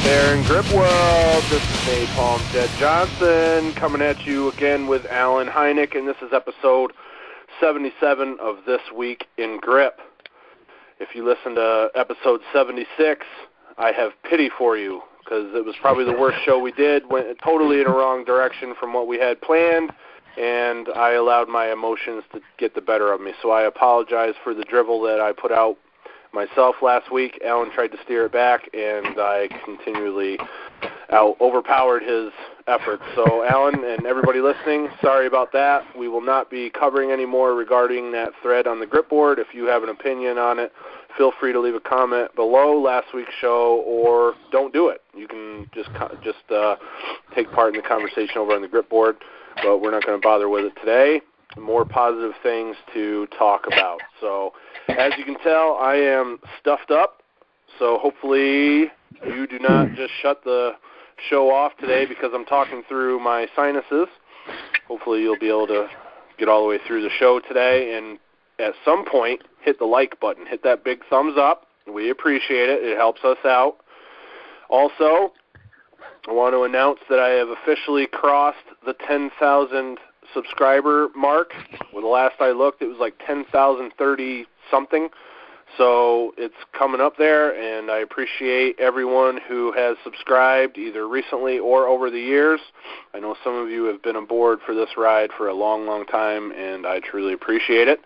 there in Grip World. This is Napalm Jedd Johnson coming at you again with Alan Heineck, and this is episode 77 of This Week in Grip. If you listen to episode 76, I have pity for you because it was probably the worst show we did, went totally in a wrong direction from what we had planned, and I allowed my emotions to get the better of me. So I apologize for the drivel that I put out myself last week. Alan tried to steer it back, and I continually overpowered his efforts. So, Alan and everybody listening, sorry about that. We will not be covering any more regarding that thread on the Grip Board. If you have an opinion on it, feel free to leave a comment below last week's show, or don't do it. You can just take part in the conversation over on the Grip Board, but we're not going to bother with it today. More positive things to talk about. So, as you can tell, I am stuffed up, so hopefully you do not just shut the show off today because I'm talking through my sinuses. Hopefully you'll be able to get all the way through the show today, and at some point, hit the like button. Hit that big thumbs up. We appreciate it. It helps us out. Also, I want to announce that I have officially crossed the 10,000 subscriber mark. Well, the last I looked, it was like 10,030 something. So it's coming up there, and I appreciate everyone who has subscribed either recently or over the years. I know some of you have been aboard for this ride for a long, long time, and I truly appreciate it.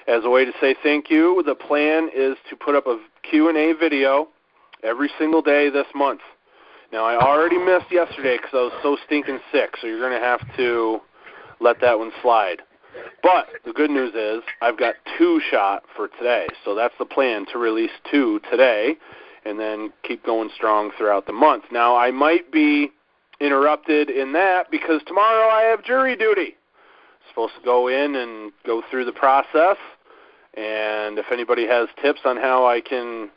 As a way to say thank you, the plan is to put up a Q&A video every single day this month. Now, I already missed yesterday because I was so stinking sick, so you're going to have to let that one slide. But the good news is I've got 2 shot for today. So that's the plan, to release 2 today and then keep going strong throughout the month. Now, I might be interrupted in that because tomorrow I have jury duty. I'm supposed to go in and go through the process. And if anybody has tips on how I can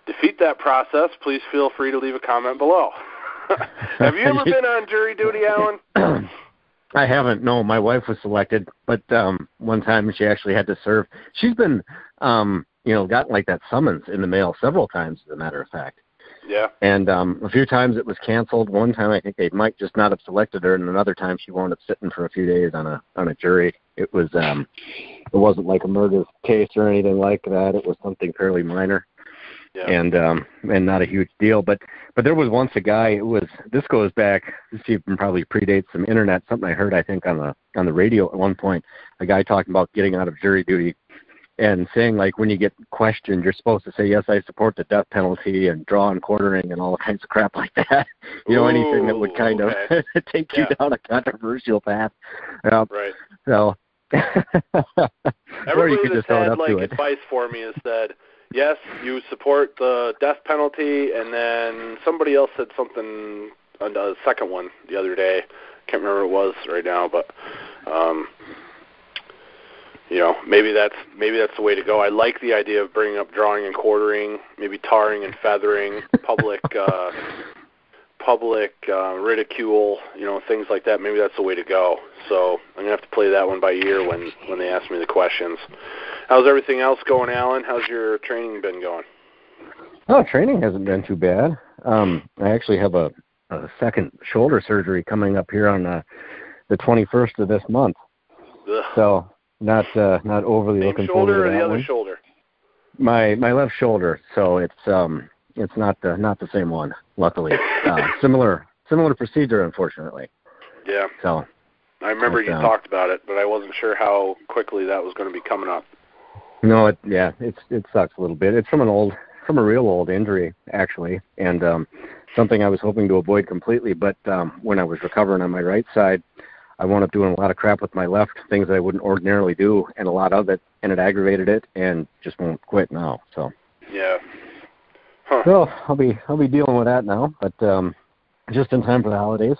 defeat that process, please feel free to leave a comment below. Have you ever been on jury duty, Alan? I haven't. No, my wife was selected, but one time she actually had to serve. She's been, gotten like that summons in the mail several times, as a matter of fact. Yeah. And a few times it was canceled. One time I think they might just not have selected her, and another time she wound up sitting for a few days on a jury. It was it wasn't like a murder case or anything like that. It was something fairly minor. Yeah. And not a huge deal, but there was once a guy. This goes back. This even probably predates some internet. Something I heard, I think, on the radio at one point. A guy talking about getting out of jury duty and saying, like, when you get questioned, you're supposed to say, yes, I support the death penalty and draw and quartering and all kinds of crap like that. Anything that would kind of take you down a controversial path. Right. So, or you could just throw it up to it. Advice for me is that, yes, you support the death penalty, and then somebody else said something on the second one the other day. Can't remember what it was right now, but maybe that's the way to go. I like the idea of bringing up drawing and quartering, maybe tarring and feathering, public ridicule, things like that. Maybe that's the way to go. So I'm gonna have to play that one by ear when they ask me the questions. How's everything else going, Alan? How's your training been going? Oh, training hasn't been too bad. I actually have a second shoulder surgery coming up here on the 21st of this month. Ugh. So not overly Same looking forward to that. Shoulder or the other one. shoulder? My left shoulder. So it's not the same one. Luckily, similar procedure, unfortunately. Yeah. So I remember you talked about it, but I wasn't sure how quickly that was going to be coming up. No, it sucks a little bit. It's from a real old injury, actually, and something I was hoping to avoid completely. But when I was recovering on my right side, I wound up doing a lot of crap with my left, things that I wouldn't ordinarily do, and a lot of it, and it aggravated it, and just won't quit now. So yeah. Huh. So I'll be dealing with that now, but just in time for the holidays.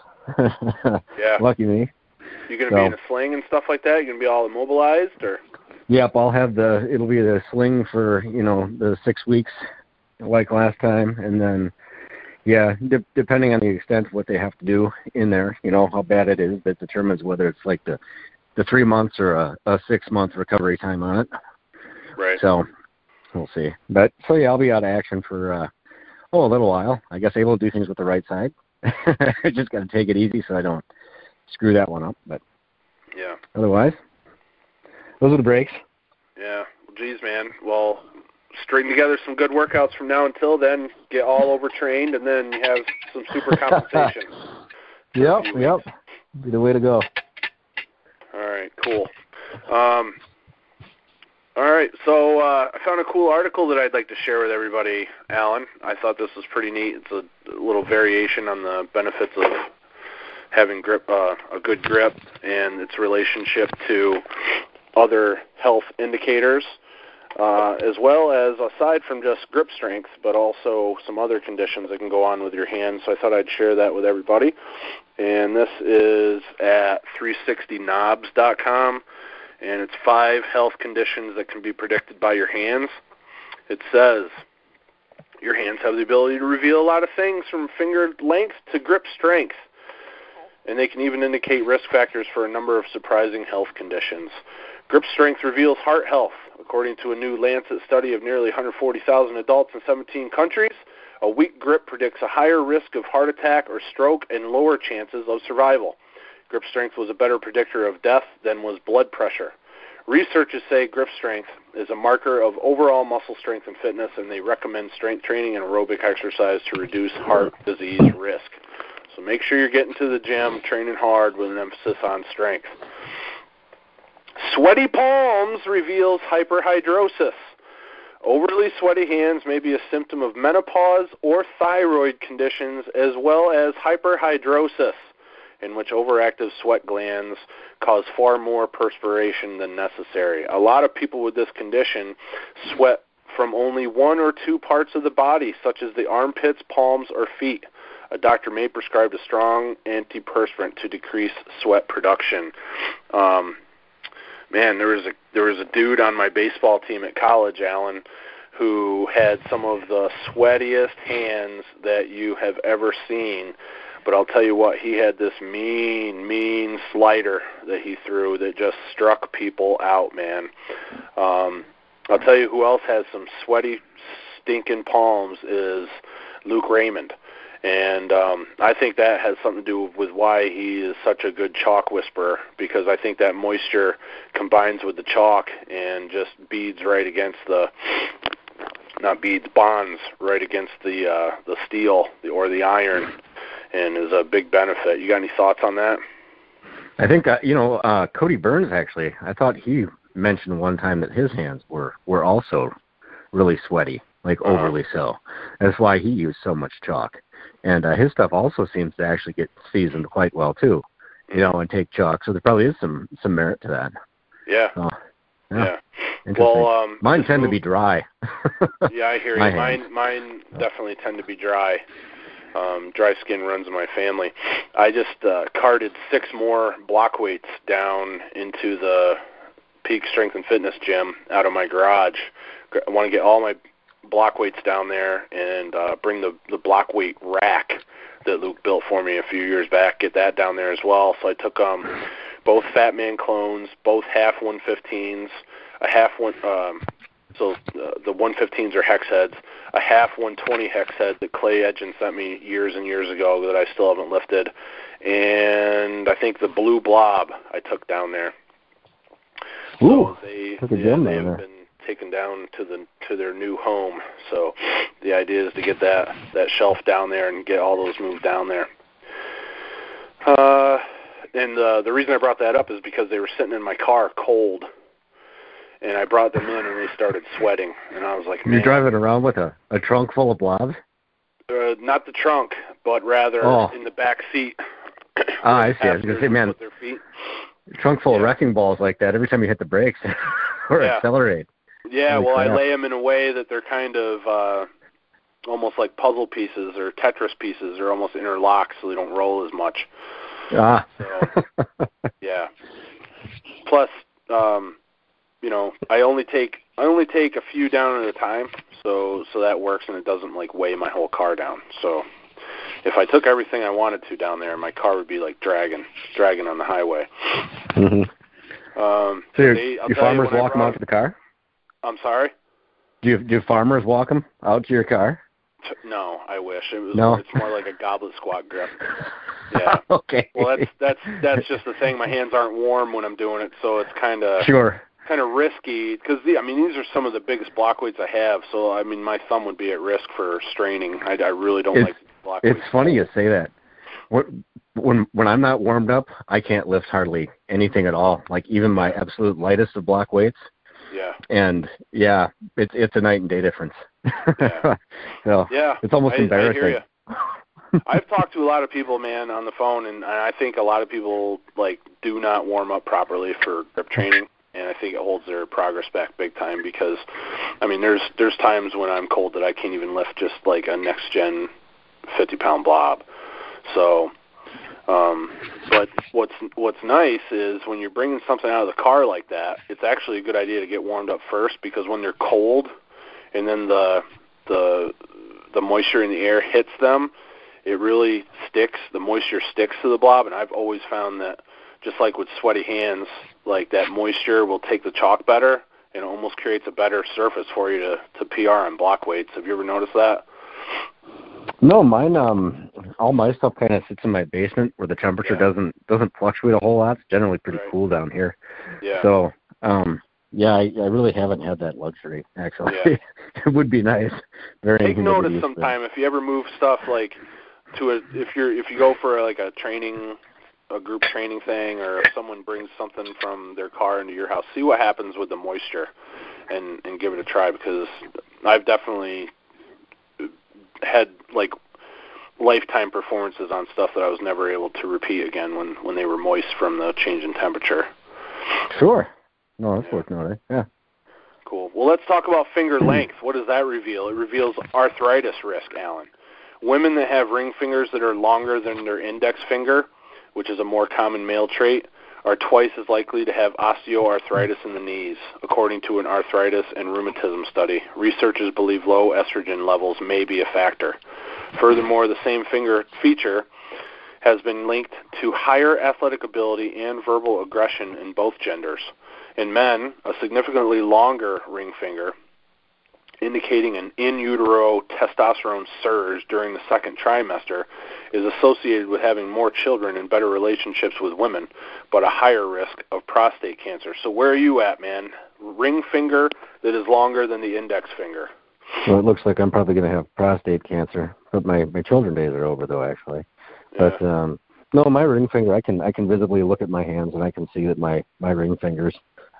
Yeah. Lucky me. You gonna be in a sling and stuff like that? You gonna be all immobilized, or? Yep, it'll be the sling for, the 6 weeks like last time. And then, depending on the extent of what they have to do in there, how bad it is, that determines whether it's like the 3 months or a 6 month recovery time on it. Right. So we'll see. But, I'll be out of action for a little while. I guess able to do things with the right side. I just got to take it easy so I don't screw that one up. But yeah, otherwise, those are the breaks. Yeah. Well, geez, man. Well, string together some good workouts from now until then. Get all overtrained, and then you have some super compensation. Yep. Be the way to go. All right, cool. All right, so I found a cool article that I'd like to share with everybody, Alan. I thought this was pretty neat. It's a little variation on the benefits of having a good grip and its relationship to other health indicators, as well as aside from just grip strength, but also some other conditions that can go on with your hands. So I thought I'd share that with everybody. And this is at 360knobs.com, and it's 5 health conditions that can be predicted by your hands. It says, your hands have the ability to reveal a lot of things from finger length to grip strength, and they can even indicate risk factors for a number of surprising health conditions. Grip strength reveals heart health. According to a new Lancet study of nearly 140,000 adults in 17 countries, a weak grip predicts a higher risk of heart attack or stroke and lower chances of survival. Grip strength was a better predictor of death than was blood pressure. Researchers say grip strength is a marker of overall muscle strength and fitness, and they recommend strength training and aerobic exercise to reduce heart disease risk. So make sure you're getting to the gym, training hard with an emphasis on strength. Sweaty palms reveals hyperhidrosis. Overly sweaty hands may be a symptom of menopause or thyroid conditions, as well as hyperhidrosis, in which overactive sweat glands cause far more perspiration than necessary. A lot of people with this condition sweat from only 1 or 2 parts of the body, such as the armpits, palms, or feet. A doctor may prescribe a strong antiperspirant to decrease sweat production. Man, there was a dude on my baseball team at college, Alan, who had some of the sweatiest hands that you have ever seen. But I'll tell you what, he had this mean slider that he threw that just struck people out, man. I'll tell you who else has some sweaty, stinking palms is Luke Raymond. And I think that has something to do with why he is such a good chalk whisperer, because I think that moisture combines with the chalk and just beads right against bonds right against the steel or the iron, and is a big benefit. You got any thoughts on that? I think, Cody Burns, actually, I thought he mentioned one time that his hands were also really sweaty, like overly so. That's why he used so much chalk. And his stuff also seems to actually get seasoned quite well, too, and take chalk. So there probably is some merit to that. Yeah. So, yeah. Well, mine tend to be dry. Yeah, I hear you. Mine definitely tend to be dry. Dry skin runs in my family. I just carted 6 more block weights down into the Peak Strength and Fitness gym out of my garage. I want to get all my block weights down there and bring the block weight rack that Luke built for me a few years back, get that down there as well. So I took both Fat Man clones, both half 115s, a half one. So the 115s are hex heads, a half 120 hex head that Clay Edgen sent me years and years ago that I still haven't lifted, and I think the Blue Blob I took down there. Ooh, so they have been taken down to their new home. So the idea is to get that shelf down there and get all those moved down there. And the reason I brought that up is because they were sitting in my car cold, and I brought them in and they started sweating, and I was like, man. You're driving around with a trunk full of blobs? Not the trunk, but rather in the back seat. I see. I was going to say, man, their feet. A trunk full of wrecking balls like that every time you hit the brakes or accelerate. Yeah, well, I lay them in a way that they're kind of almost like puzzle pieces or Tetris pieces. They're almost interlocked so they don't roll as much. So, yeah. Plus, I only take a few down at a time, so that works, and it doesn't like weigh my whole car down. So if I took everything I wanted to down there, my car would be like dragging on the highway. Mm-hmm. So do farmers walk them out to the car? I'm sorry? Do farmers walk them out to your car? No, I wish. No? It's more like a goblet squat grip. Yeah. Okay. Well, that's just the thing. My hands aren't warm when I'm doing it, so it's kind of risky because these are some of the biggest block weights I have. So I mean, my thumb would be at risk for straining. I really don't like block weights. It's funny you say that. When I'm not warmed up, I can't lift hardly anything at all. Like even my absolute lightest of block weights. Yeah. And yeah, it's a night and day difference. Yeah. So yeah. It's almost embarrassing. I hear you. I've talked to a lot of people, man, on the phone, and I think a lot of people do not warm up properly for grip training, and I think it holds their progress back big time because, there's times when I'm cold that I can't even lift just like a next gen 50-pound blob. So, but what's nice is when you're bringing something out of the car like that, it's actually a good idea to get warmed up first because when they're cold, and then the moisture in the air hits them, it really sticks. The moisture sticks to the blob, and I've always found that just like with sweaty hands, like that moisture will take the chalk better, and it almost creates a better surface for you to PR on block weights. Have you ever noticed that? No, mine. All my stuff kind of sits in my basement where the temperature doesn't fluctuate a whole lot. It's generally pretty cool down here. Yeah. So, I really haven't had that luxury. Actually, it would be nice. Take notice sometime if you ever move stuff if you go for a group training thing, or if someone brings something from their car into your house, see what happens with the moisture, and give it a try because I've definitely had lifetime performances on stuff that I was never able to repeat again when they were moist from the change in temperature. Sure. No, that's worth noting. Yeah. Cool. Well, let's talk about finger length. What does that reveal? It reveals arthritis risk, Alan. Women that have ring fingers that are longer than their index finger, which is a more common male trait, are twice as likely to have osteoarthritis in the knees, according to an arthritis and rheumatism study. Researchers believe low estrogen levels may be a factor. Furthermore, the same finger feature has been linked to higher athletic ability and verbal aggression in both genders. In men, a significantly longer ring finger, indicating an in utero testosterone surge during the second trimester, is associated with having more children and better relationships with women, but a higher risk of prostate cancer. So where are you at, man? Ring finger that is longer than the index finger. Well, it looks like I'm probably going to have prostate cancer, but my children days are over, though, actually. Yeah. But no, my ring finger, I can visibly look at my hands, and I can see that my ring fingers,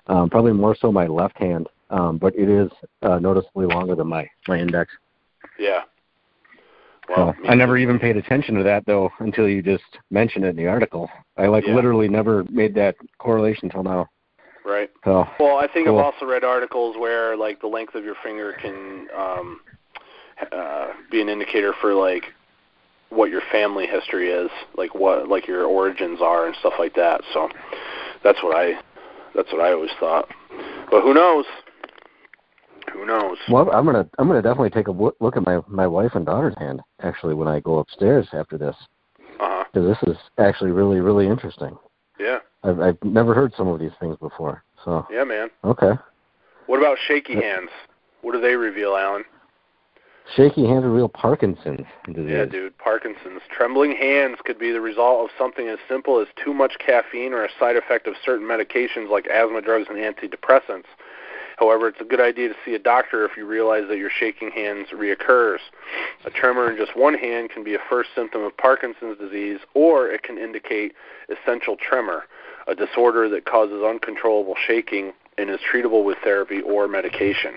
probably more so my left hand, but it is noticeably longer than my index. Yeah. Well, I never even paid attention to that, though, until you just mentioned it in the article. I literally never made that correlation till now. Right. So, well, I think I've also read articles where the length of your finger can be an indicator for what your family history is, what your origins are and stuff like that. So that's what I always thought. But who knows? Who knows? Well, I'm gonna definitely take a look at my wife and daughter's hand actually when I go upstairs after this. Uh-huh. Because this is actually really, really interesting. Yeah. I've never heard some of these things before. So. Yeah, man. Okay. What about shaky hands? What do they reveal, Alan? Shaky hands reveal Parkinson's disease. Yeah, dude, Parkinson's. Trembling hands could be the result of something as simple as too much caffeine or a side effect of certain medications like asthma drugs and antidepressants. However, it's a good idea to see a doctor if you realize that your shaking hands reoccurs. A tremor in just one hand can be a first symptom of Parkinson's disease, or it can indicate essential tremor, a disorder that causes uncontrollable shaking and is treatable with therapy or medication.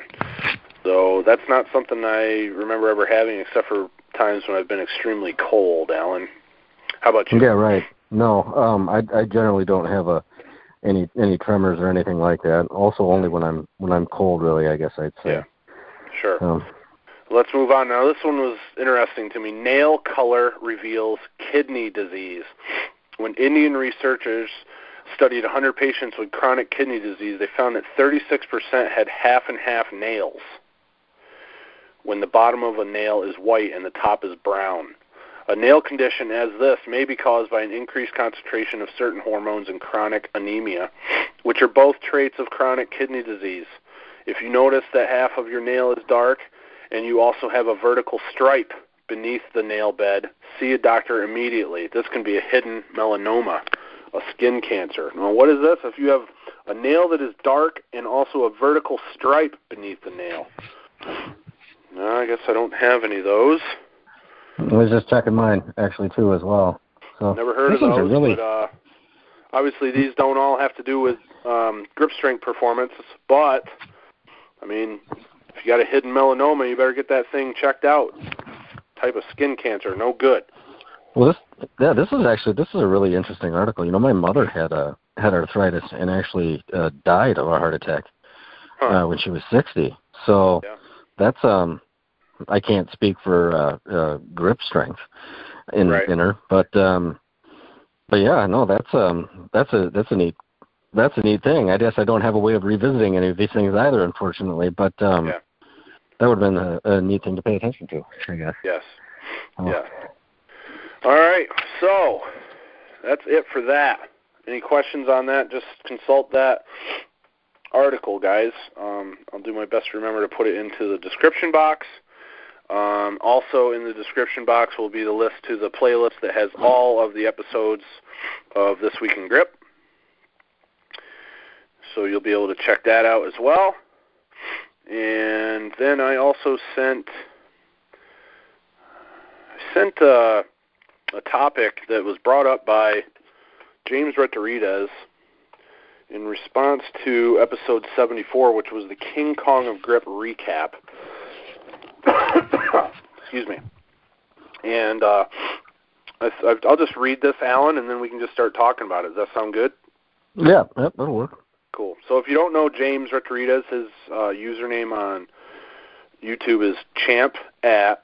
So that's not something I remember ever having except for times when I've been extremely cold, Alan. How about you? Yeah, right. No, I generally don't have any tremors or anything like that. Also, only when I'm cold, really, I guess I'd say. Yeah, sure. Let's move on now. This one was interesting to me. Nail color reveals kidney disease. When Indian researchers studied 100 patients with chronic kidney disease, they found that 36% had half-and-half nails, when the bottom of a nail is white and the top is brown. A nail condition as this may be caused by an increased concentration of certain hormones and chronic anemia, which are both traits of chronic kidney disease. If you notice that half of your nail is dark and you also have a vertical stripe beneath the nail bed, see a doctor immediately. This can be a hidden melanoma, a skin cancer. Now, what is this? If you have a nail that is dark and also a vertical stripe beneath the nail. No, I guess I don't have any of those. I was just checking mine, actually, too, as well. So never heard of those, but obviously these don't all have to do with grip strength performance, but, I mean, if you got a hidden melanoma, you better get that thing checked out. Type of skin cancer, no good. Well, this is a really interesting article. You know, my mother had arthritis and actually died of a heart attack when she was 60. So that's I can't speak for grip strength in her, but yeah, no, that's a neat thing. I guess I don't have a way of revisiting any of these things either, unfortunately, but that would have been a neat thing to pay attention to, I guess. Yes. Yeah. All right, so that's it for that. Any questions on that, just consult that article, guys. I'll do my best to remember to put it into the description box. Also in the description box will be the list to the playlist that has all of the episodes of This Week in Grip. So you'll be able to check that out as well. And then I also sent a topic that was brought up by James Retarides in response to episode 74, which was the King Kong of Grip recap. Excuse me. And I'll just read this, Alan, and then we can just start talking about it. Does that sound good? Yeah, that'll work. Cool. So if you don't know James Retarides, his username on YouTube is champ at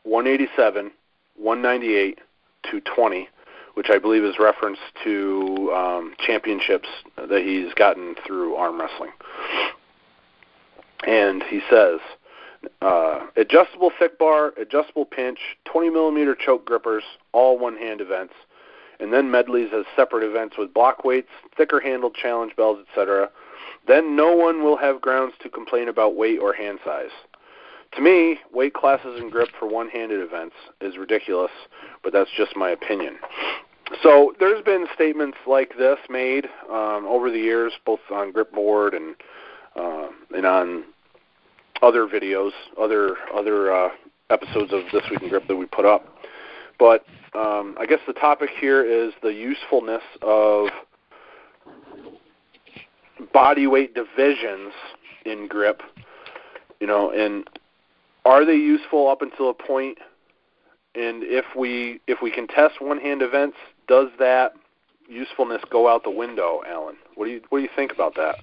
187, 198, 220, which I believe is reference to championships that he's gotten through arm wrestling. And he says, adjustable thick bar, adjustable pinch, 20 millimeter choke grippers, all one-hand events, and then medleys as separate events with block weights, thicker handled challenge bells, etc. Then no one will have grounds to complain about weight or hand size. To me, weight classes and grip for one-handed events is ridiculous, but that's just my opinion. So there's been statements like this made over the years, both on Grip Board and on other videos, other episodes of This Week in Grip that we put up. But I guess the topic here is the usefulness of body weight divisions in grip, and are they useful up until a point? And if we can test one-hand events, does that usefulness go out the window, Alan? What do you think about that?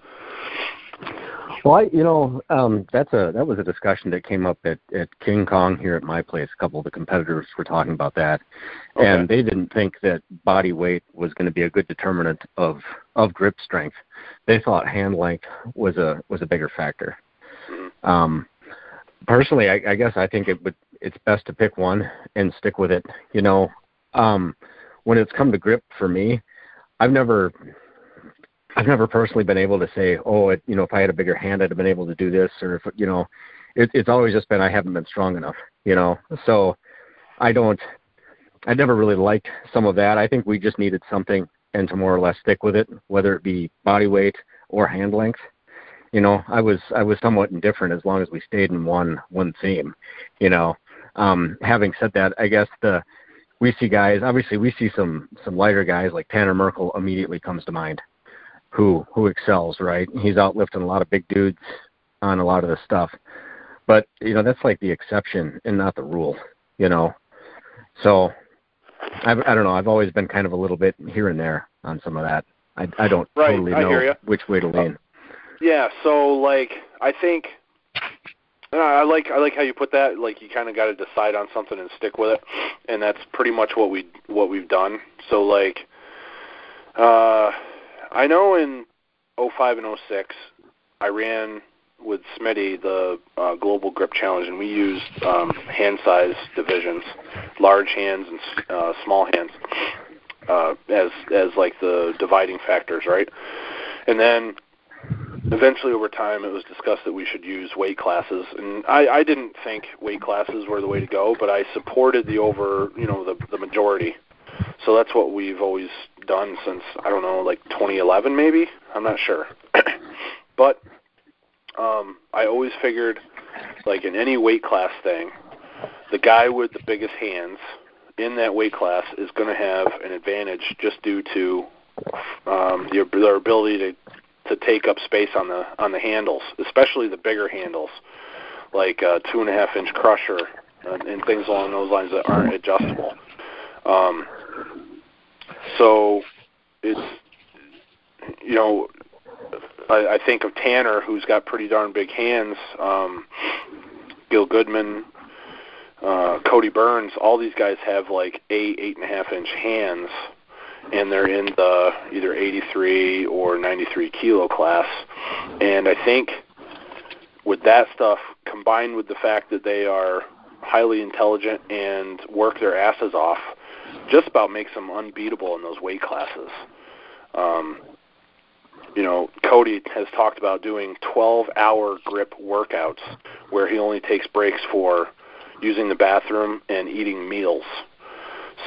Well, that was a discussion that came up at King Kong here at my place. A couple of the competitors were talking about that, and they didn't think that body weight was going to be a good determinant of grip strength. They thought hand length was a bigger factor. Mm-hmm. Personally, I guess I think it's best to pick one and stick with it. When it's come to grip for me, I've never personally been able to say, if I had a bigger hand, I'd have been able to do this, or if it's always just been I haven't been strong enough. So I never really liked some of that. I think we just needed something and to more or less stick with it, whether it be body weight or hand length. I was somewhat indifferent as long as we stayed in one theme. Having said that, I guess we see guys. Obviously, we see some lighter guys like Tanner Merkel immediately comes to mind, who excels. Right, he's out lifting a lot of big dudes on a lot of this stuff. But that's like the exception and not the rule. So I don't know. I've always been kind of a little bit here and there on some of that. I don't totally know which way to lean. Yeah, so I think I like how you put that. Like, you kind of got to decide on something and stick with it, and that's pretty much what we've done. So I know in 05 and 06 I ran with Smitty the Global Grip Challenge, and we used hand size divisions, large hands and small hands as like the dividing factors, right? And then eventually over time it was discussed that we should use weight classes, and I didn't think weight classes were the way to go, but I supported the majority. So that's what we've always done since, I don't know, like 2011 maybe? I'm not sure. But I always figured, like in any weight class thing, the guy with the biggest hands in that weight class is going to have an advantage just due to their ability to take up space on the handles, especially the bigger handles, like 2.5-inch crusher and things along those lines that aren't adjustable. So it's, I think of Tanner, who's got pretty darn big hands, Gil Goodman, Cody Burns, all these guys have like 8.5-inch hands, and they're in the either 83 or 93 kilo class. And I think with that stuff, combined with the fact that they are highly intelligent and work their asses off, just about makes them unbeatable in those weight classes. Cody has talked about doing 12-hour grip workouts where he only takes breaks for using the bathroom and eating meals.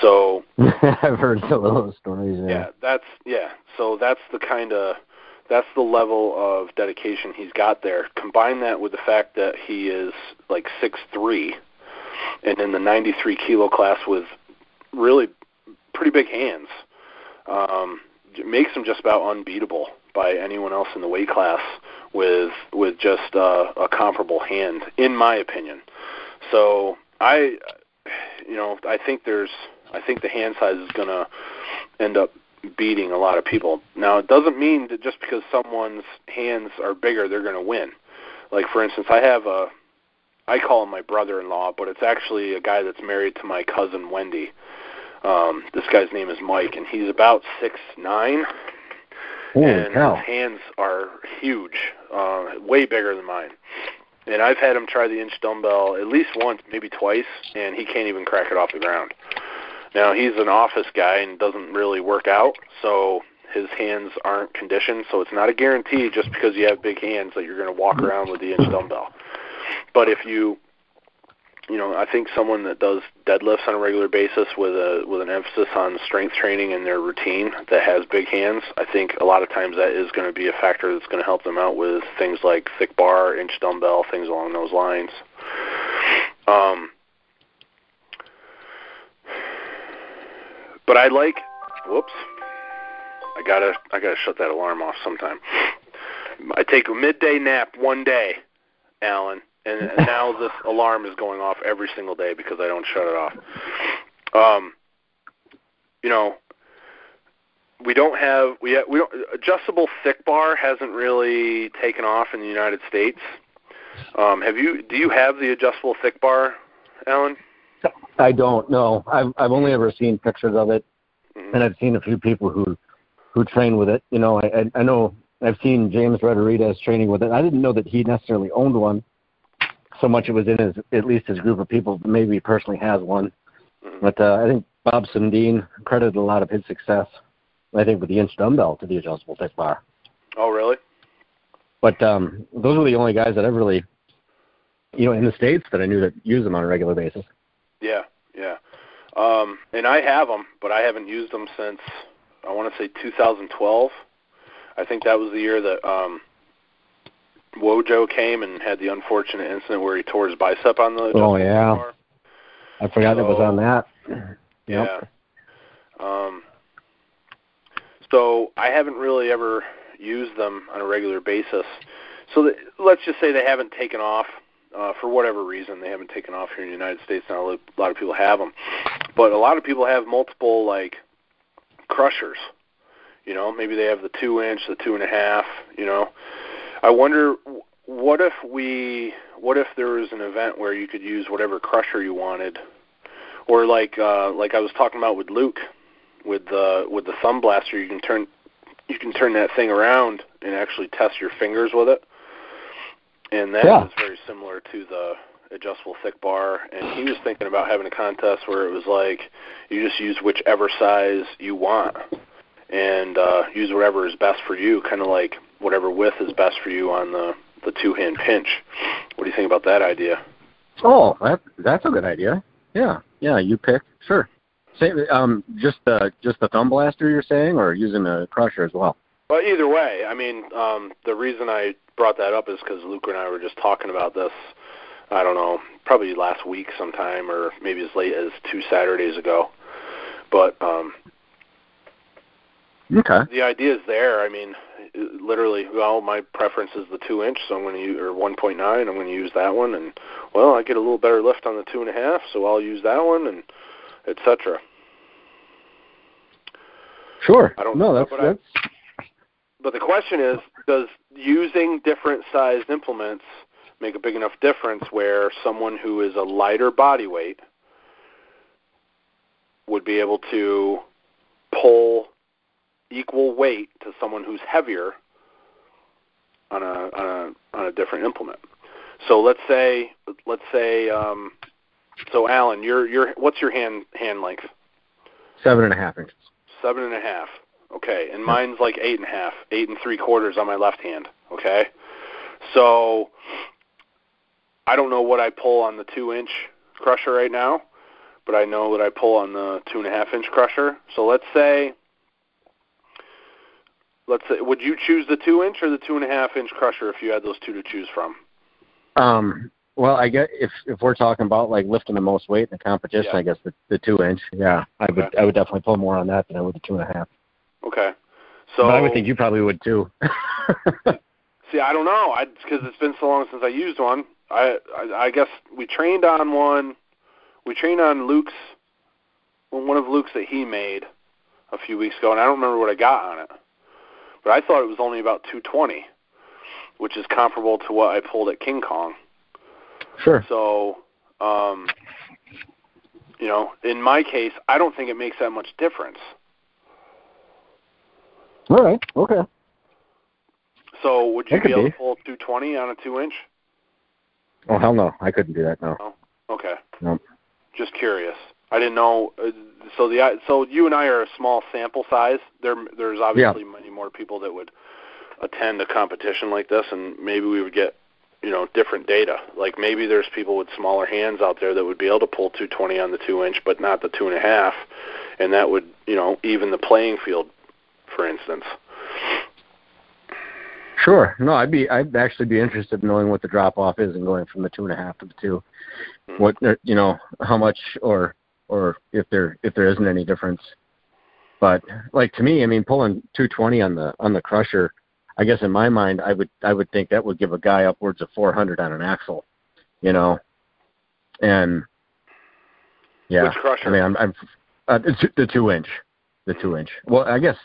So I've heard some of those stories. So that's the level of dedication he's got there. Combine that with the fact that he is like 6'3", and in the 93 kilo class with really pretty big hands, makes him just about unbeatable by anyone else in the weight class with just a comparable hand, in my opinion. So I think the hand size is going to end up beating a lot of people. Now, it doesn't mean that just because someone's hands are bigger, they're going to win. Like, for instance, I call him my brother-in-law, but it's actually a guy that's married to my cousin Wendy. This guy's name is Mike, and he's about 6'9", and his hands are huge, way bigger than mine. And I've had him try the inch dumbbell at least once, maybe twice, and he can't even crack it off the ground. Now, he's an office guy and doesn't really work out, so his hands aren't conditioned, so it's not a guarantee just because you have big hands that you're going to walk around with the inch dumbbell. But if I think someone that does deadlifts on a regular basis with an emphasis on strength training in their routine that has big hands, I think a lot of times that is going to be a factor that's going to help them out with things like thick bar, inch dumbbell, things along those lines. But I like, I gotta shut that alarm off sometime. I take a midday nap one day, Alan, and now this alarm is going off every single day because I don't shut it off. Adjustable thick bar hasn't really taken off in the United States. Do you have the adjustable thick bar, Alan? I don't know. I've only ever seen pictures of it, and I've seen a few people who train with it. I know I've seen James Retarides training with it. I didn't know that he necessarily owned one so much. It was in at least his group of people. Maybe he personally has one. But I think Bob Sundin credited a lot of his success, I think, with the inch dumbbell to the adjustable thick bar. Oh, really? But those were the only guys that I've really, in the States that I knew that use them on a regular basis. Yeah. And I have them, but I haven't used them since, I want to say 2012. I think that was the year that Wojo came and had the unfortunate incident where he tore his bicep on the Oh, yeah. Bar. I forgot it was on that. Yeah. So I haven't really ever used them on a regular basis. So let's just say they haven't taken off. For whatever reason, they haven't taken off here in the United States. Now a lot of people have them. But a lot of people have multiple, like, crushers. Maybe they have the 2-inch, the 2.5, I wonder, what if there was an event where you could use whatever crusher you wanted, or like I was talking about with Luke, with the thumb blaster, you can turn that thing around and actually test your fingers with it, and that is very similar to the adjustable thick bar. And he was thinking about having a contest where it was like you just use whichever size you want. and use whatever is best for you, kind of like whatever width is best for you on the two-hand pinch. What do you think about that idea? Oh, that's a good idea. Yeah, you pick. Sure. Same, just the thumb blaster you're saying, or using a crusher as well? Well, either way. I mean, the reason I brought that up is because Luke and I were just talking about this, I don't know, probably last week sometime, or maybe as late as 2 Saturdays ago. But okay. The idea is there. I mean, literally, well, my preference is the 2-inch, so I'm going to use, or 1.9. I'm going to use that one, and well, I get a little better lift on the 2.5, so I'll use that one, and etc. Sure. I don't know. know, That's. But the question is, does using different sized implements make a big enough difference where someone who is a lighter body weight would be able to pull equal weight to someone who's heavier on a different implement? So let's say so Alan, what's your hand length? 7.5 inches. 7.5. Okay, and mine's like 8.5, 8 3/4 on my left hand. Okay, so I don't know what I pull on the 2-inch crusher right now, but I know that I pull on the 2.5-inch crusher. So let's say, would you choose the 2-inch or the 2.5-inch crusher if you had those two to choose from? Well, I guess if we're talking about like lifting the most weight in the competition, yeah. I guess the 2-inch. Yeah, I would definitely pull more on that than I would the 2.5. Okay, so but I would think you probably would too. See, I don't know, because it's been so long since I used one. I guess we trained on one. We trained on one of Luke's that he made a few weeks ago, and I don't remember what I got on it. But I thought it was only about 220, which is comparable to what I pulled at King Kong. Sure. So, in my case, I don't think it makes that much difference. All right. Okay. So would you be able to pull 220 on a 2-inch? Oh, hell no. I couldn't do that, no. Oh, okay. No. Just curious. I didn't know. So you and I are a small sample size. There's obviously many more people that would attend a competition like this, and maybe we would get, different data. Like maybe there's people with smaller hands out there that would be able to pull 220 on the 2-inch, but not the 2.5, and that would, even the playing field, for instance. Sure. No, I'd actually be interested in knowing what the drop off is and going from the 2.5 to the 2. Mm-hmm. What how much or if there isn't any difference. But like to me, I mean, pulling 220 on the crusher, I guess in my mind, I would think that would give a guy upwards of 400 on an axle, and yeah. Which crusher? I mean, I'm the 2-inch, the 2-inch. Well, I guess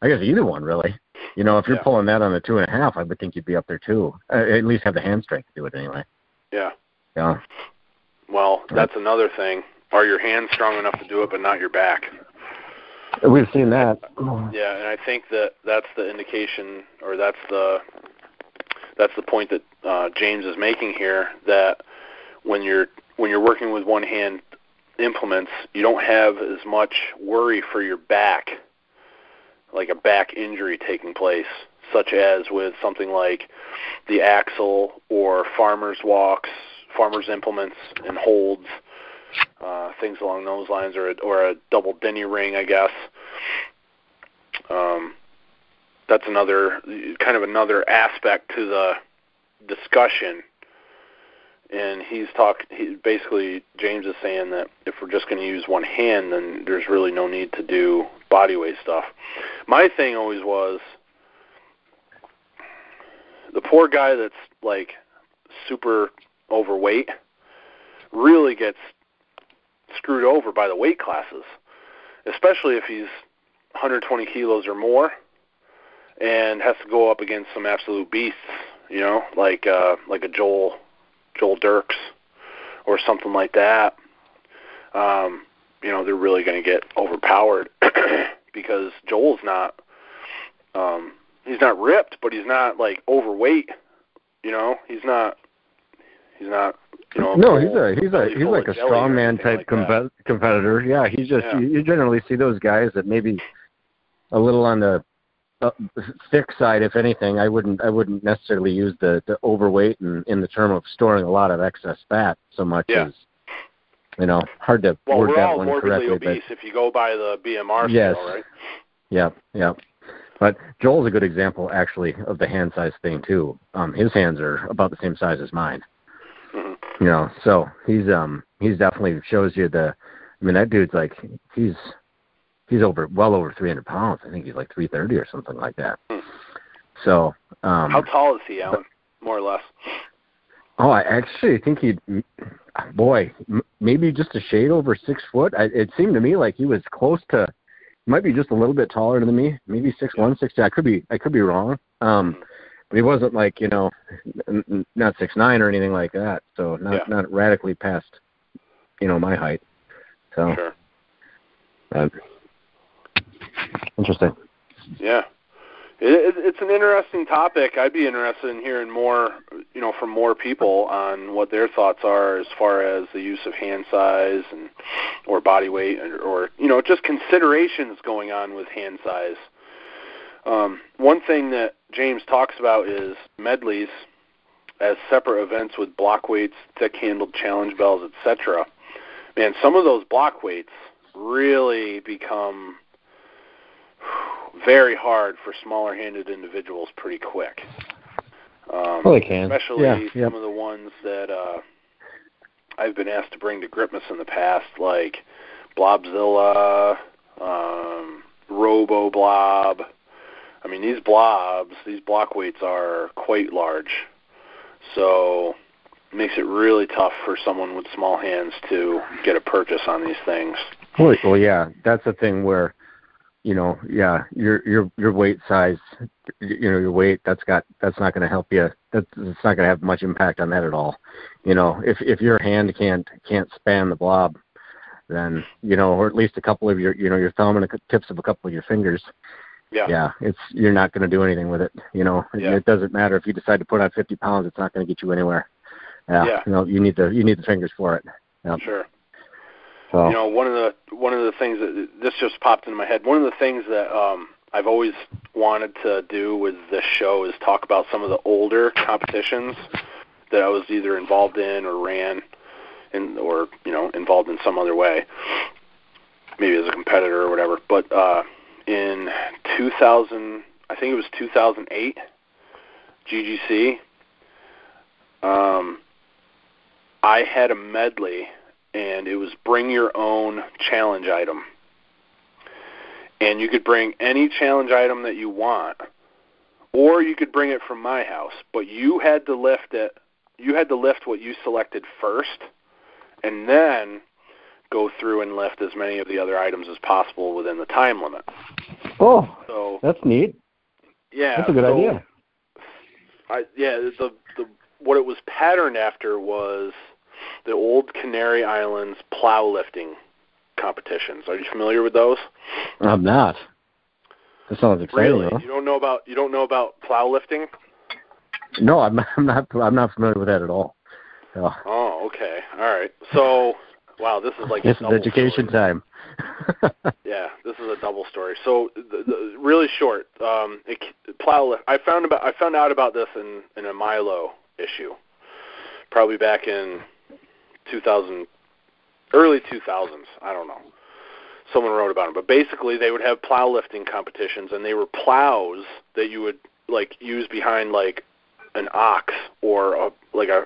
either one really. If you're pulling that on the 2.5, I would think you'd be up there too. At least have the hand strength to do it anyway. Yeah. Yeah. Well, that's another thing. Are your hands strong enough to do it, but not your back? We've seen that. Yeah, and I think that's the indication, or that's the point that James is making here. That when you're working with one-hand implements, you don't have as much worry for your back, like a back injury taking place, such as with something like the axle or farmer's walks, farmer's implements and holds, things along those lines, or a double Denny ring, I guess. That's another aspect to the discussion. And basically James is saying that if we're just going to use one hand, then there's really no need to do bodyweight stuff. My thing always was the poor guy that's like super overweight really gets screwed over by the weight classes, especially if he's 120 kilos or more and has to go up against some absolute beasts, like a Joel Dirks or something like that. They're really going to get overpowered because Joel's not, he's not ripped, but he's not like overweight. He's not. No, he's like a strongman type competitor. Yeah, he's just you generally see those guys that maybe little on the thick side, if anything. I wouldn't necessarily use the overweight in the term of storing a lot of excess fat so much as, hard to word that one correctly. Well, we're all morbidly obese if you go by the BMR yes. scale, right? Yeah. But Joel's a good example, actually, of the hand size thing, too. His hands are about the same size as mine. Mm-hmm. So he's definitely shows you that dude's like, he's well over 300 pounds. I think he's like 330 or something like that. So. How tall is he, Alan? More or less. Oh, I actually think maybe just a shade over 6 foot. It seemed to me like he was close to, might be just a little bit taller than me, maybe 6'1", 6'2". I could be wrong. But he wasn't like, not 6'9" or anything like that. So not radically past, my height. So. Sure. Interesting. Yeah. It's an interesting topic. I'd be interested in hearing more, from more people on what their thoughts are as far as the use of hand size or body weight or just considerations going on with hand size. One thing that James talks about is medleys as separate events with block weights, thick-handled challenge bells, etc. Man, some of those block weights really become very hard for smaller-handed individuals pretty quick. They can. Especially some of the ones that I've been asked to bring to Gripmas in the past, like Blobzilla, Robo-Blob. I mean, these block weights are quite large. So it makes it really tough for someone with small hands to get a purchase on these things. Well, yeah, that's the thing where, your weight size, your weight, that's not going to help you. It's not going to have much impact on that at all. If your hand can't span the blob, then, or at least a couple of your thumb and the tips of a couple of your fingers. Yeah, you're not going to do anything with it. It doesn't matter if you decide to put on 50 pounds, it's not going to get you anywhere. You need the fingers for it. Yeah. Sure. So. One of the things that this just popped into my head. One of the things that I've always wanted to do with this show is talk about some of the older competitions that I was either involved in or ran, or involved in some other way, maybe as a competitor or whatever. But in 2000, I think it was 2008, GGC. I had a medley. And it was bring your own challenge item. And you could bring any challenge item that you want, or you could bring it from my house. But you had to lift it. You had to lift what you selected first, and then go through and lift as many of the other items as possible within the time limit. Oh, so that's neat. Yeah, that's a good idea. What it was patterned after was the old Canary Islands plow lifting competitions. Are you familiar with those? I'm not. That sounds exciting. Really? Huh? You don't know about plow lifting? No, I'm not familiar with that at all. So. Oh, okay. All right. So, wow, this is like this is education story. Time. Yeah, this is a double story. So, really short. Plow lift. I found out about this in a Milo issue, probably back in 2000, early 2000s. I don't know. Someone wrote about them, but basically they would have plow lifting competitions, and they were plows that you would use behind an ox or a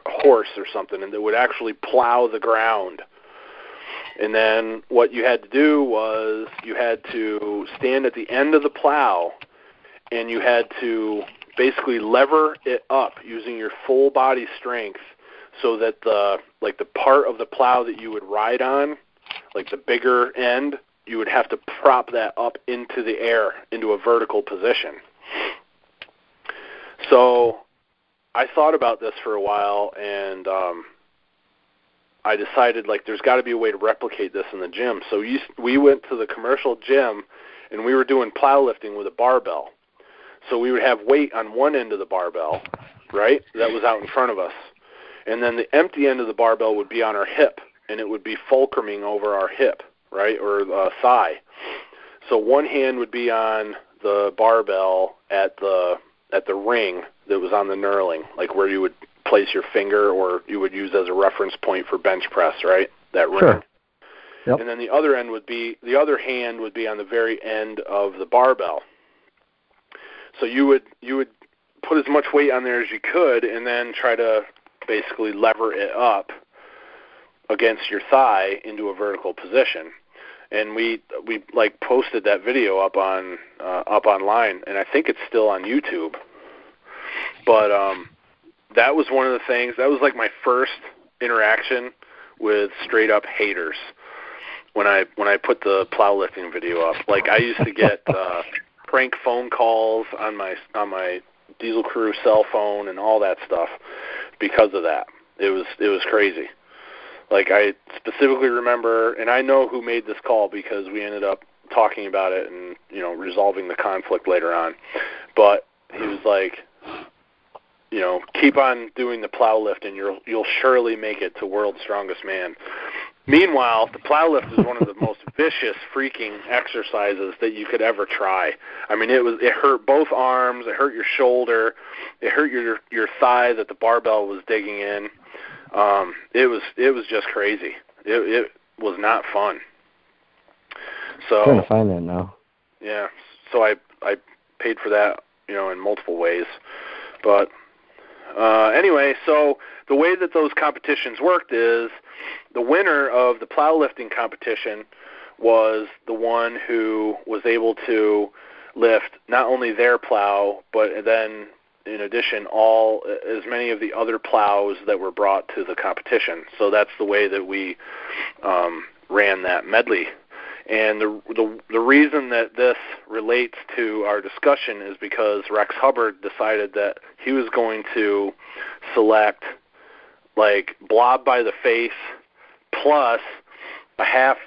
horse or something, and that would actually plow the ground. And then what you had to do was you had to stand at the end of the plow, and you had to basically lever it up using your full body strength, so that the part of the plow that you would ride on, like the bigger end, you would have to prop that up into the air, into a vertical position. So I thought about this for a while, and I decided there's got to be a way to replicate this in the gym. So we went to the commercial gym, and we were doing plow lifting with a barbell. So we would have weight on one end of the barbell, right? That was out in front of us. And then the empty end of the barbell would be on our hip, and it would be fulcruming over our hip, right, or thigh. So one hand would be on the barbell at the ring that was on the knurling, like where you would place your finger or you would use as a reference point for bench press, right? That ring. Sure. Yep. And then the other hand would be on the very end of the barbell. So you would put as much weight on there as you could, and then try to basically lever it up against your thigh into a vertical position. And we like posted that video up online, and I think it's still on YouTube. But that was one of the things. That was like my first interaction with straight up haters. When I put the plow lifting video up, like I used to get prank phone calls on my Diesel Crew cell phone and all that stuff because of that. It was crazy. Like I specifically remember, and I know who made this call because we ended up talking about it and resolving the conflict later on. But he was like, keep on doing the plow lift and you'll surely make it to World's Strongest Man. Meanwhile, the plow lift is one of the most vicious freaking exercises that you could ever try. I mean, it hurt both arms, it hurt your shoulder, it hurt your thigh that the barbell was digging in. It was just crazy. It was not fun. So I'm trying to find that now. Yeah. So I paid for that, in multiple ways. But anyway, so the way that those competitions worked is the winner of the plow lifting competition was the one who was able to lift not only their plow, but then in addition as many of the other plows that were brought to the competition. So that's the way that we ran that medley. And the reason that this relates to our discussion is because Rex Hubbard decided that he was going to select like blob by the face plus a half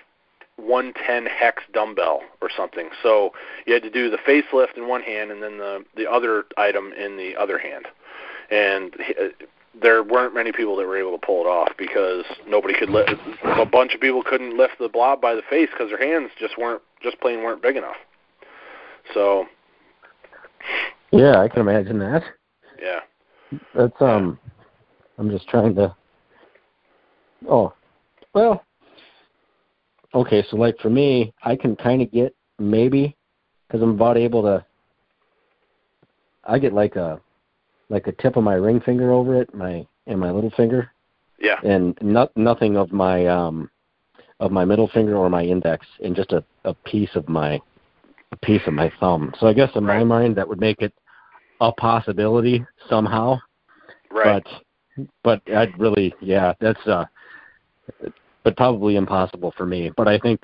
110 hex dumbbell or something. So you had to do the facelift in one hand and then the other item in the other hand. And there weren't many people that were able to pull it off because nobody could lift. A bunch of people couldn't lift the blob by the face because their hands just weren't big enough. So yeah, I can imagine that. Yeah. That's I'm just trying to. Oh, well. Okay, so like for me, I can kind of get maybe because I'm about able to. I get like a tip of my ring finger over it, my little finger. Yeah. And nothing of my middle finger or my index, and just a piece of my thumb. So I guess in my mind that would make it a possibility somehow. Right. But I'd really, that's but probably impossible for me. But I think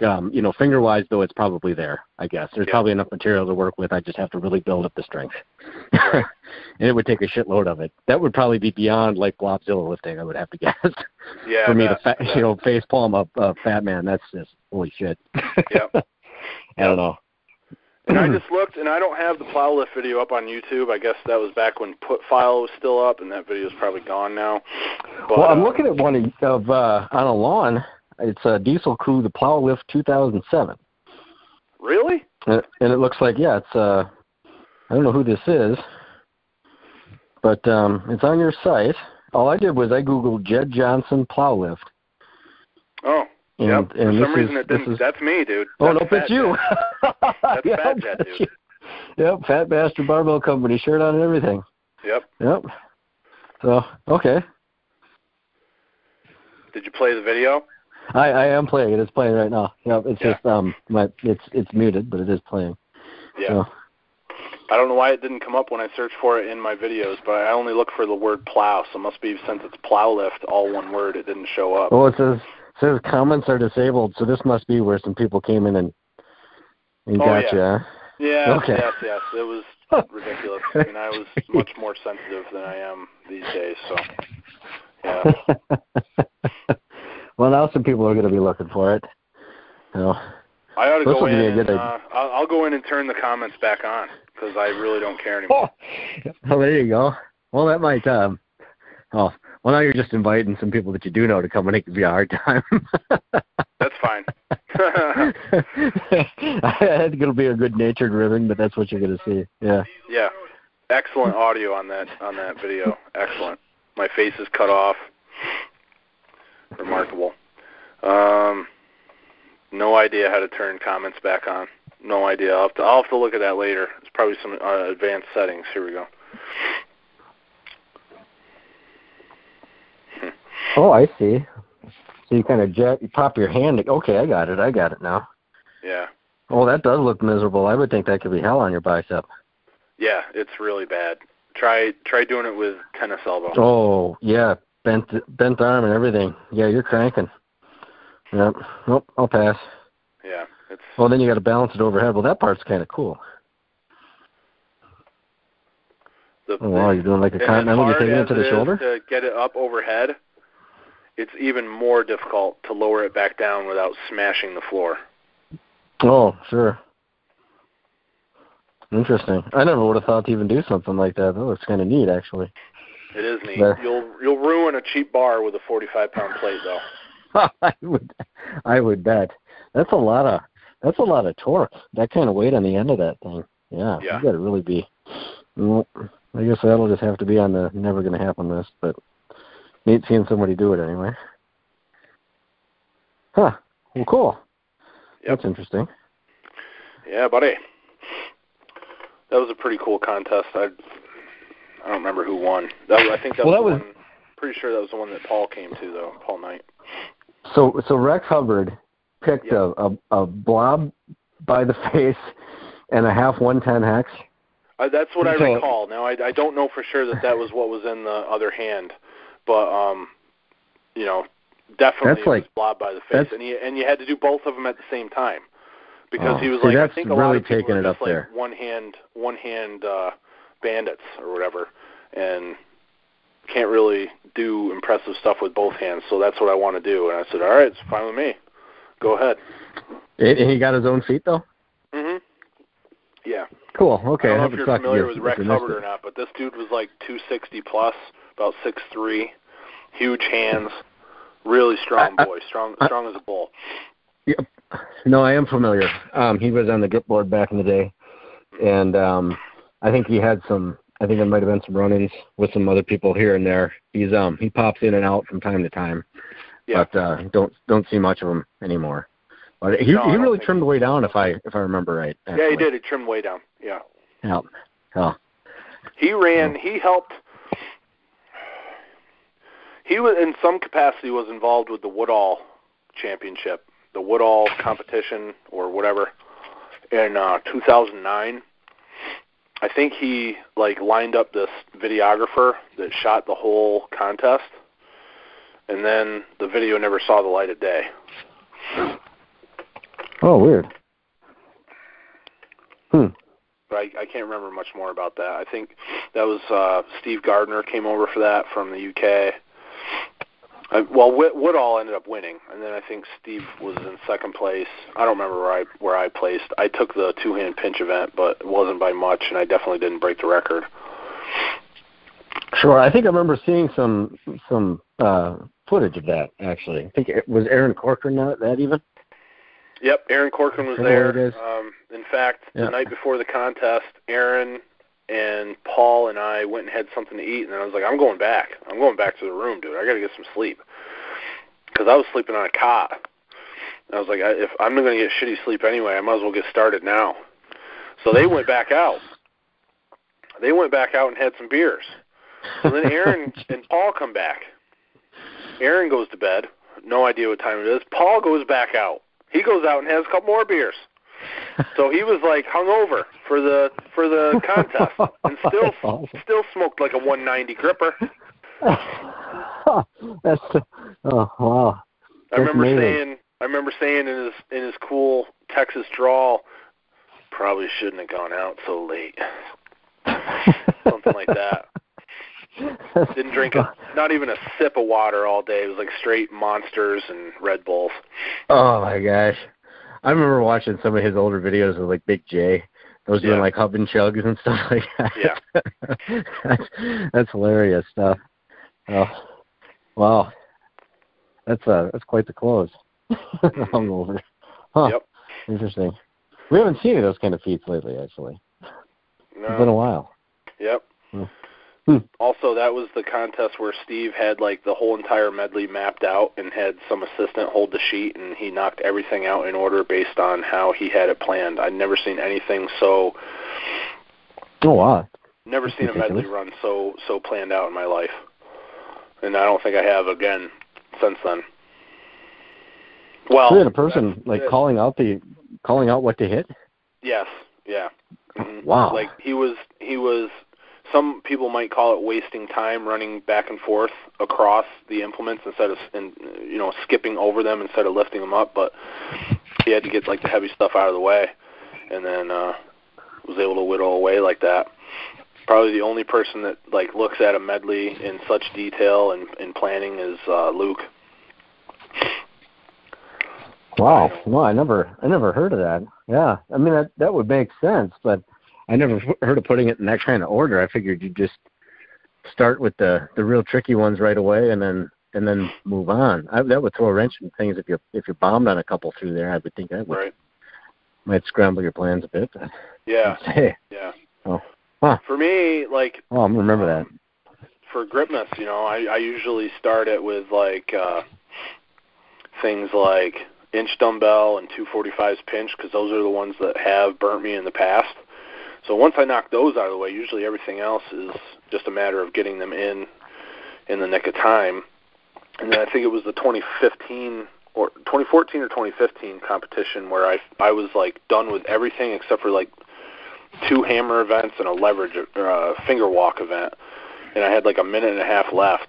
finger wise though, it's probably there. I guess there's probably enough material to work with. I just have to really build up the strength. Right. And it would take a shitload of it. That would probably be beyond like Blobzilla lifting, I would have to guess. Yeah. For me to face palm a fat man, that's just holy shit. Yep. I don't know. And I just looked, and I don't have the plow lift video up on YouTube. I guess that was back when Put File was still up, and that video is probably gone now. But, well, I'm looking at one of on a lawn. It's a Diesel Crew, the Plow Lift 2007. Really? And it looks like, it's I don't know who this is, but it's on your site. All I did was I Googled Jedd Johnson Plow Lift. Oh. And for some reason it didn't. That's me, dude. Oh, no, it's you. That's Fat Jedd, dude. Yep, Fat Bastard Barbell Company, shirt on and everything. Yep. So, okay. Did you play the video? I am playing it. It's playing right now. Yep, it's just it's muted, but it is playing. Yeah. So. I don't know why it didn't come up when I searched for it in my videos, but I only look for the word plow, so it must be since it's plow lift, all one word, it didn't show up. Well, it says comments are disabled, so this must be where some people came in and got you. Yeah, okay. yes. It was ridiculous. And I was much more sensitive than I am these days, so, yeah. Well, now some people are going to be looking for it. I ought to go in and I'll go in and turn the comments back on because I really don't care anymore. Oh, there you go. Well, that might, well, now you're just inviting some people that you do know to come and give you a hard time. That's fine. I think it'll be a good-natured ribbon, but that's what you're going to see. Yeah. Yeah. Excellent audio on that video. Excellent. My face is cut off. Remarkable. No idea how to turn comments back on. No idea. I'll have to look at that later. It's probably some advanced settings. Here we go. Oh, I see. So you kind of you pop your hand. Okay, I got it now. Yeah. Oh, that does look miserable. I would think that could be hell on your bicep. Yeah, it's really bad. Try doing it with tennis elbow. Oh, yeah, bent arm and everything. Yeah, you're cranking. Yep. Nope, I'll pass. Yeah, it's. Well, then you got to balance it overhead. Well, that part's kind of cool. Wow, you're doing like a continental. You're taking it to the shoulder. To get it up overhead, it's even more difficult to lower it back down without smashing the floor. Oh, sure. Interesting. I never would have thought to even do something like that. That looks kind of neat, actually. It is neat. You'll ruin a cheap bar with a 45-pound plate, though. I would bet. That's a lot of torque. That kind of weight on the end of that thing. Yeah. You got to really be. Well, I guess that'll just have to be on the never going to happen list. But neat seeing somebody do it anyway. Huh. Well, cool. Yep. That's interesting. Yeah, buddy. That was a pretty cool contest. I don't remember who won. I think that was one. Pretty sure that was the one that Paul came to, though. Paul Knight. So Rex Hubbard picked a blob by the face and a half 110 hex. That's what I recall. Now I don't know for sure that was what was in the other hand, but definitely it was blob by the face, and you had to do both of them at the same time. Because he was like, I think a lot of people were just like one hand bandits or whatever, and can't really do impressive stuff with both hands. So that's what I want to do. And I said, all right, it's fine with me. Go ahead. And he got his own feet though. Mhm. Yeah. Cool. Okay. I don't know if you're familiar with Rex Hubbard or not, but this dude was like 260 plus, about 6'3", huge hands, really strong boy, strong as a bull. Yep. No, I am familiar. He was on the grip board back in the day, and I think he had some. I think there might have been some run-ins with some other people here and there. He pops in and out from time to time, but don't see much of him anymore. But he really trimmed way down if I remember right. Actually. Yeah, he did. He trimmed way down. Yeah. Yeah. He ran. He helped. He was in some capacity was involved with the Woodall Championship. The Woodall competition or whatever in 2009. I think he lined up this videographer that shot the whole contest, and then the video never saw the light of day. Oh, weird. But I can't remember much more about that. I think that was Steve Gardner came over for that from the UK. Woodall ended up winning, and then I think Steve was in second place. I don't remember where I placed. I took the two-hand pinch event, but it wasn't by much, and I definitely didn't break the record. Sure, I think I remember seeing some footage of that, actually. I think it was Aaron Corcoran that even? Yep, Aaron Corcoran was there. In fact, the night before the contest, Aaron and Paul and I went and had something to eat, and then I was like, I'm going back to the room, dude. I got to get some sleep. Because I was sleeping on a cot. And I was like, if I'm not going to get shitty sleep anyway, I might as well get started now. So they went back out. They went back out and had some beers. So then Aaron and Paul come back. Aaron goes to bed. No idea what time it is. Paul goes back out. He goes out and has a couple more beers. So he was hungover for the contest, and still smoked like a 190 gripper. That's wow. I remember saying in his cool Texas drawl, probably shouldn't have gone out so late. Something like that. Didn't drink not even a sip of water all day. It was like straight Monsters and Red Bulls. Oh my gosh. I remember watching some of his older videos with Big J. I was doing hub and chugs and stuff like that. Yeah. That's hilarious stuff. Oh, wow. That's quite the close. Hungover. Huh. Yep. Interesting. We haven't seen those kind of feats lately, actually. No. It's been a while. Yep. Also, that was the contest where Steve had like the whole entire medley mapped out and had some assistant hold the sheet, and he knocked everything out in order based on how he had it planned. I'd never seen anything so. Oh wow! Never seen a medley run so planned out in my life, and I don't think I have again since then. Well, so you had a person like calling out what to hit. Yes. Yeah. Mm-hmm. Wow. Like he was. Some people might call it wasting time running back and forth across the implements instead of, skipping over them instead of lifting them up. But he had to get like the heavy stuff out of the way, and then was able to whittle away like that. Probably the only person that like looks at a medley in such detail and planning is Luke. Wow. No, I never heard of that. Yeah, I mean that would make sense, but I never heard of putting it in that kind of order. I figured you'd just start with the real tricky ones right away, and then move on. That would throw a wrench in things if you bombed on a couple through there. I would think that would might scramble your plans a bit. Yeah. Yeah. Oh. Huh. For me, like. Oh, I'm gonna remember that. For gripness, I usually start it with like things like inch dumbbell and 245s pinch, because those are the ones that have burnt me in the past. So once I knock those out of the way, usually everything else is just a matter of getting them in the nick of time. And then I think it was the 2014 or 2015 competition where I was like done with everything except for like 2 hammer events and a leverage or a finger walk event, and I had like a minute and a half left.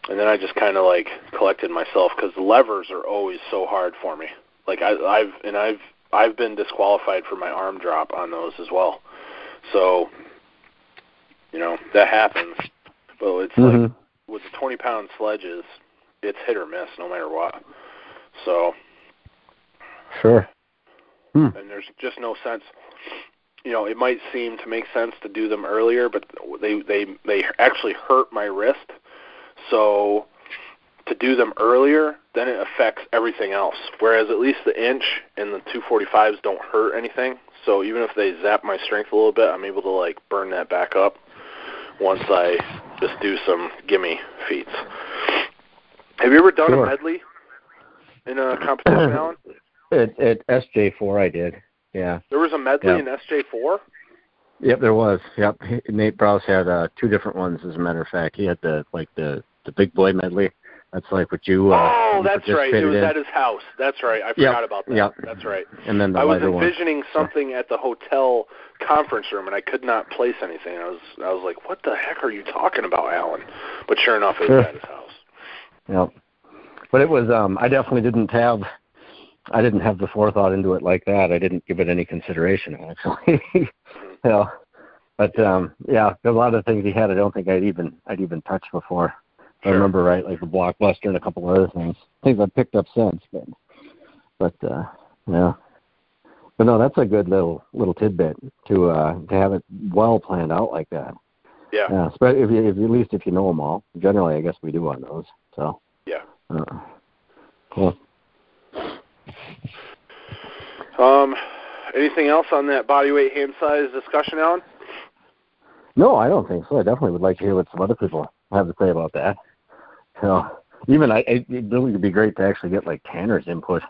And then I just kind of like collected myself, because the levers are always so hard for me. Like I've been disqualified for my arm drop on those as well. So, that happens. But it's like with the 20-pound sledges, it's hit or miss no matter what. So. Sure. And there's just no sense. It might seem to make sense to do them earlier, but they actually hurt my wrist. So to do them earlier, then it affects everything else. Whereas at least the inch and the 245s don't hurt anything. So even if they zap my strength a little bit, I'm able to like burn that back up once I just do some gimme feats. Have you ever done a medley in a competition, Alan? At SJ4 I did, yeah. There was a medley in SJ4? Yep, there was. Yep, Nate Browse had 2 different ones, as a matter of fact. He had the big boy medley. That's like what you that's right. It was at his house. That's right. I forgot about that. Yep. That's right. And then I was envisioning something at the hotel conference room, and I could not place anything. I was like, what the heck are you talking about, Alan? But sure enough, it was at his house. Yep. But it was, I definitely didn't have the forethought into it like that. I didn't give it any consideration, actually. But a lot of things he had, I don't think I'd even touched before. If I remember right, like the Blockbuster and a couple other things I've picked up since. But yeah. But no, that's a good little tidbit to have it well planned out like that. Yeah. Yeah. Especially if at least if you know them all. Generally, I guess we do on those. So. Yeah. Cool. Anything else on that bodyweight hand size discussion, Alan? No, I don't think so. I definitely would like to hear what some other people have to say about that. Even it really would be great to actually get like Tanner's input.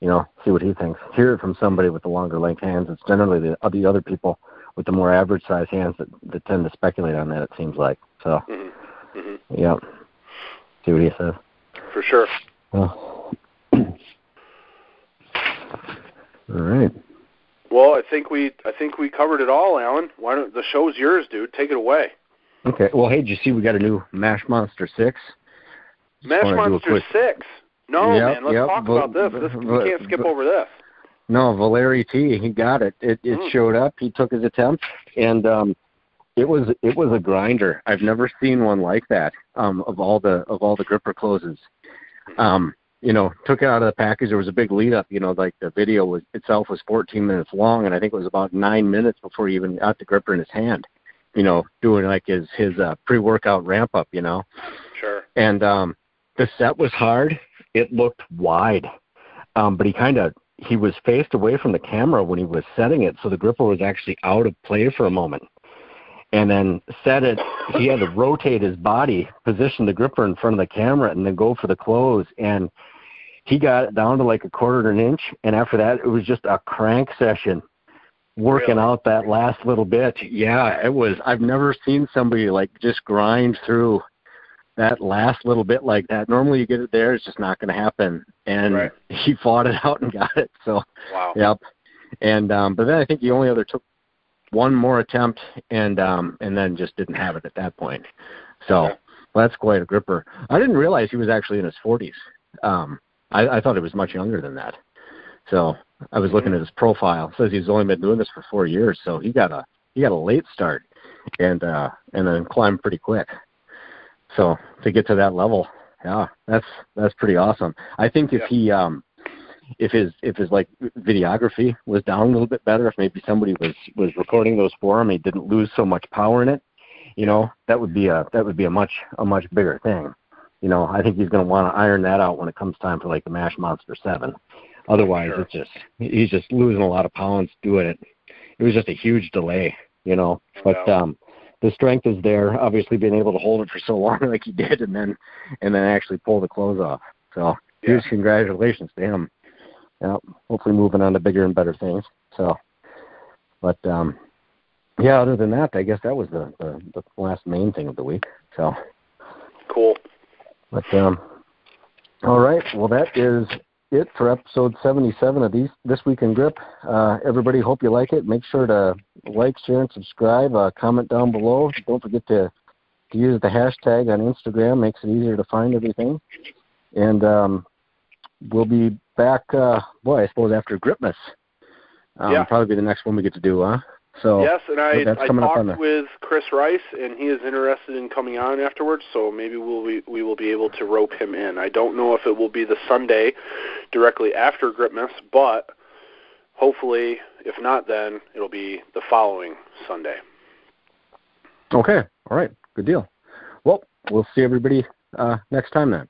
See what he thinks. Hear it from somebody with the longer length hands. It's generally the other people with the more average size hands that tend to speculate on that. It seems like so. Yeah. See what he says. For sure. All right. Well, I think we covered it all, Alan. The show's yours, dude. Take it away. Okay. Well, hey, did you see we got a new Mash Monster 6? Mash Monster 6? No, man. Let's talk about this. We can't skip over this. No, Valeri T. He got it. It showed up. He took his attempt, and it was a grinder. I've never seen one like that. Of all the gripper closes. Took it out of the package. There was a big lead up, like the video itself was 14 minutes long, and I think it was about 9 minutes before he even got the gripper in his hand, doing like his pre-workout ramp up, Sure. And the set was hard. It looked wide, but he kind of he was faced away from the camera when he was setting it, so the gripper was actually out of play for a moment. And then set it, he had to rotate his body, position the gripper in front of the camera, and then go for the close. And he got it down to like a quarter of an inch, and after that, it was just a crank session, working out that last little bit. Yeah, it was. I've never seen somebody like just grind through that last little bit like that. Normally you get it there, it's just not going to happen. And he fought it out and got it. So, yep. And but then I think he only took one more attempt and then just didn't have it at that point. So that's quite a gripper. I didn't realize he was actually in his 40s. I thought he was much younger than that. So I was looking at his profile. It says he's only been doing this for 4 years. So he got a late start and then climbed pretty quick. So to get to that level, yeah, that's pretty awesome. I think if he if his like videography was down a little bit better, if maybe somebody was recording those for him, he didn't lose so much power in it, that would be a much bigger thing. I think he's going to want to iron that out when it comes time for like the Mash Monster 7. Otherwise, he's just losing a lot of pounds doing it. It was just a huge delay, but the strength is there, obviously being able to hold it for so long like he did and then actually pull the clothes off. So huge congratulations to him. Yeah, hopefully moving on to bigger and better things. So, but other than that, I guess that was the last main thing of the week. So cool. But all right, well that is it for episode 77 of This Week in Grip. Everybody, hope you like it. Make sure to like, share, and subscribe. Comment down below. Don't forget to use the hashtag on Instagram. Makes it easier to find everything. And we'll be back, I suppose after Gripmas. Probably be the next one we get to do, huh? So yes, and I talked with Chris Rice, and he is interested in coming on afterwards, so maybe we will be able to rope him in. I don't know if it will be the Sunday directly after Gripmas, but hopefully, if not then, it'll be the following Sunday. Okay, all right, good deal. Well, we'll see everybody next time then.